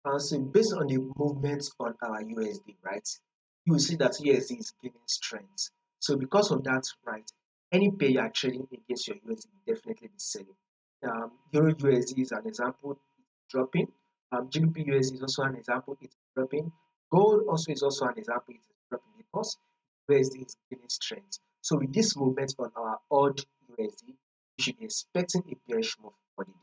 So based on the movements on our USD, right, you will see that USD is gaining strength. So because of that, right, any pair you are trading against your USD will definitely be selling. Euro USD is an example, dropping. GBP USD is also an example, it's dropping. Gold also is also an example, it's dropping because USD is gaining strength. So with this movement on our odd USD, we should be expecting a bearish move for the day.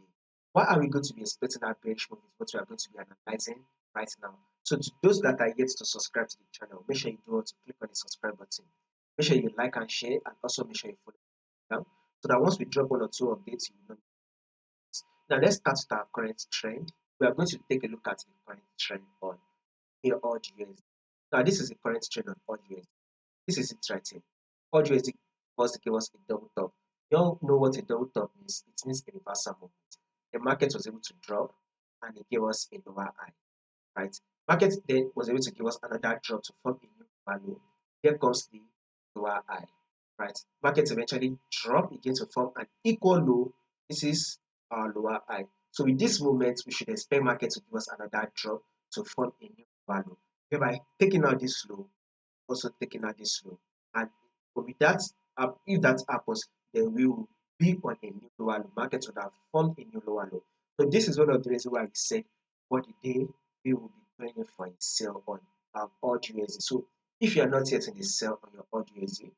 Why are we going to be expecting that bearish move is what we are going to be analyzing right now. So to those that are yet to subscribe to the channel, make sure you do want to click on the subscribe button. Make sure you like and share, and also make sure you follow down so that once we drop one or two updates, you will know. Now let's start with our current trend. We are going to take a look at the current trend on AUD USD. Now this is the current trend on AUD USD. This is it right here. AUD USD was to give us a double top. You all know what a double top means. It means a reversal movement. The market was able to drop and it gave us a lower high, right? Market then was able to give us another drop to form a new value. Here comes the lower high, right? Market eventually drop again to form an equal low. This is our lower high. So with this moment, we should expect market to give us another drop to form a new value. Thereby taking out this low, also taking out this low. And with that, if that happens, then we will be on a new lower low. Market would have formed a new lower low. So this is one of the reasons why we said for the day we will be going in for a sell on AUD USD. So if you are not yet in the sell on your AUD USD, you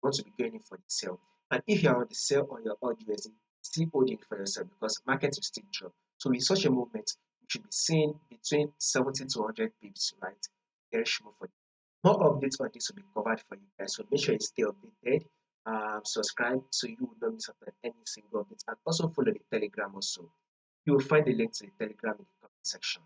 want to be going in for the sell. And if you are on the sell on your AUD USD, still holding for yourself because market will still drop. So with such a movement, you should be seeing between 70 to 100 pips, right? Bearish move for more updates on this will be covered for you guys. So make sure you stay updated. Subscribe so you will not miss out on any single update, and also follow the Telegram also. You will find the link to the Telegram in the comment section.